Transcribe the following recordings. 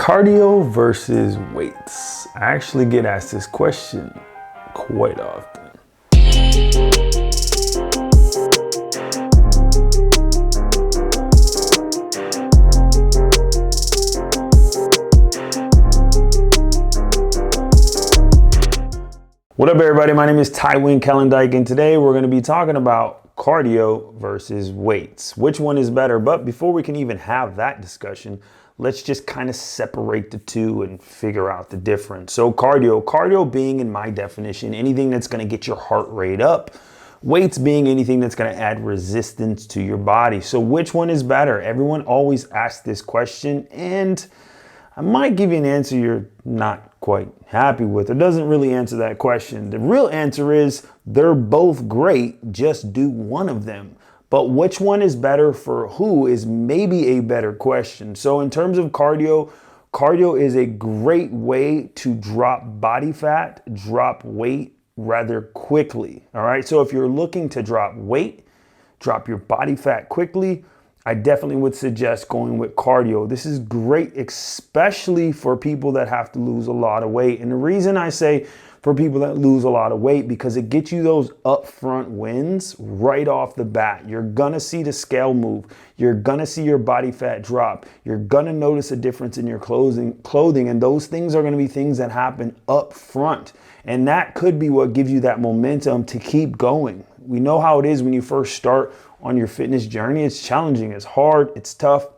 Cardio versus weights. I actually get asked this question quite often. What up, everybody? My name is Tywin Kellendike, and today we're going to be talking about cardio versus weights. Which one is better? But before we can even have that discussion, let's just kind of separate the two and figure out the difference. So cardio being, in my definition, anything that's going to get your heart rate up. Weights being anything that's going to add resistance to your body. So which one is better? Everyone always asks this question, and I might give you an answer you're not quite happy with. It doesn't really answer that question. The real answer is they're both great, just do one of them. But which one is better for who is maybe a better question. So in terms of cardio is a great way to drop body fat, drop weight rather quickly. All right. So if you're looking to drop weight, drop your body fat quickly, I definitely would suggest going with cardio. This is great, especially for people that have to lose a lot of weight. And the reason I say for people that lose a lot of weight, because it gets you those upfront wins right off the bat. You're gonna see the scale move. You're gonna see your body fat drop. You're gonna notice a difference in your clothing, and those things are gonna be things that happen up front. And that could be what gives you that momentum to keep going. We know how it is when you first start on your fitness journey. It's challenging, it's hard, it's tough,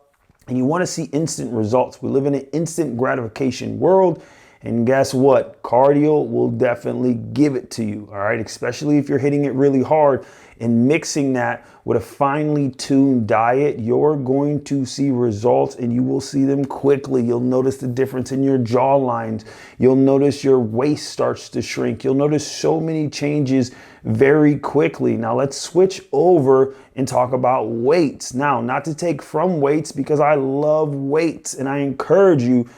and you want to see instant results. We live in an instant gratification world, and guess what? Cardio will definitely give it to you, all right? Especially if you're hitting it really hard and mixing that with a finely tuned diet, you're going to see results, and you will see them quickly. You'll notice the difference in your jaw lines. You'll notice your waist starts to shrink. You'll notice so many changes very quickly. Now let's switch over and talk about weights. Now, not to take from weights, because I love weights and I encourage you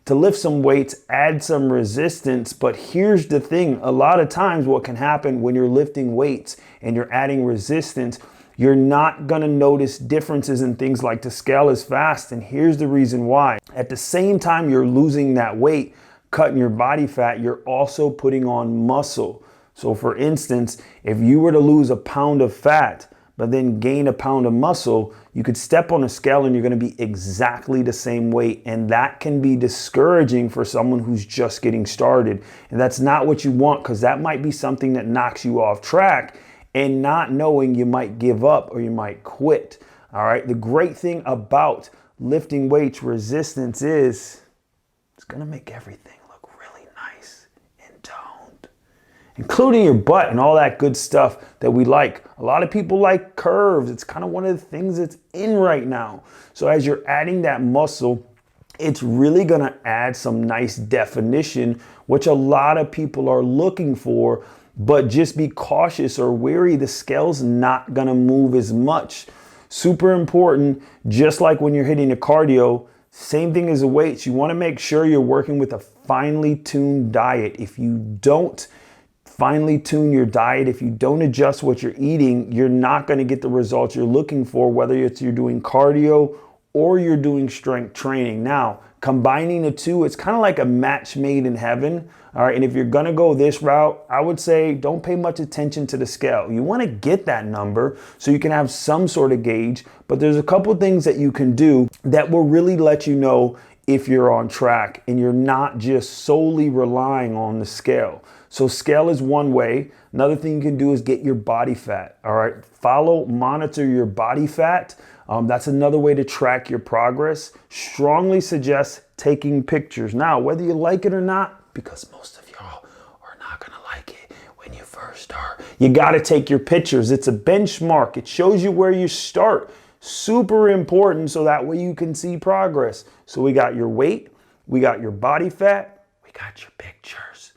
to lift some weights, add some resistance. But here's the thing. A lot of times what can happen when you're lifting weights and you're adding resistance, you're not gonna notice differences in things like the scale as fast. And here's the reason why. At the same time you're losing that weight, cutting your body fat, you're also putting on muscle. So for instance, if you were to lose a pound of fat, but then gain a pound of muscle, you could step on a scale and you're gonna be exactly the same weight. And that can be discouraging for someone who's just getting started. And that's not what you want, because that might be something that knocks you off track, and not knowing you might give up or you might quit. All right, the great thing about lifting weights resistance is it's gonna make everything look really nice and toned, including your butt and all that good stuff that we like. A lot of people like curves. It's kind of one of the things that's in right now. So as you're adding that muscle, it's really gonna add some nice definition, which a lot of people are looking for. But just be cautious or wary, the scale's not gonna move as much. Super important, just like when you're hitting the cardio, same thing as the weights. You wanna make sure you're working with a finely tuned diet. If you don't finely tune your diet, if you don't adjust what you're eating, you're not gonna get the results you're looking for, whether it's you're doing cardio or you're doing strength training. Now, combining the two, it's kind of like a match made in heaven. All right, and if you're gonna go this route, I would say don't pay much attention to the scale. You wanna get that number so you can have some sort of gauge, but there's a couple things that you can do that will really let you know if you're on track and you're not just solely relying on the scale. So scale is one way. Another thing you can do is get your body fat. All right, monitor your body fat. That's another way to track your progress. Strongly suggest taking pictures. Now, whether you like it or not, because most of y'all are not gonna like it when you first start, you gotta take your pictures. It's a benchmark. It shows you where you start. Super important, so that way you can see progress. So we got your weight, we got your body fat, we got your pictures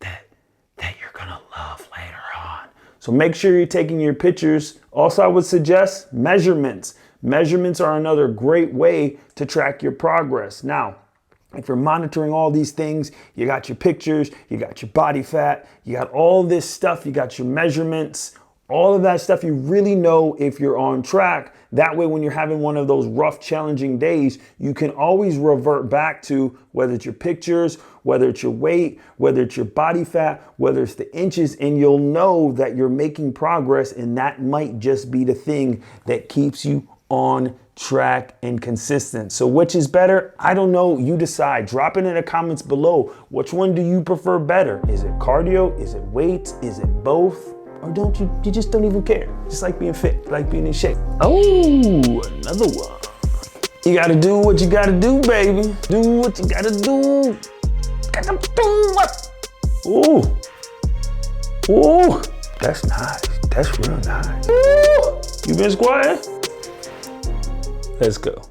that you're gonna love later on. So make sure you're taking your pictures. Also, I would suggest measurements. Measurements are another great way to track your progress. Now, if you're monitoring all these things, you got your pictures, you got your body fat, you got all this stuff, you got your measurements, All of that stuff, you really know if you're on track. That way, when you're having one of those rough, challenging days, you can always revert back to whether it's your pictures, whether it's your weight, whether it's your body fat, whether it's the inches, and you'll know that you're making progress, and that might just be the thing that keeps you on track and consistent. So which is better? I don't know. You decide. Drop it in the comments below. Which one do you prefer better? Is it cardio? Is it weights? Is it both? Or don't you just don't even care? Just like being fit, like being in shape. Oh, another one. You gotta do what you gotta do, baby. Do what you gotta do. Gotta do what? Ooh. Ooh. That's nice. That's real nice. Ooh. You been squatting? Let's go.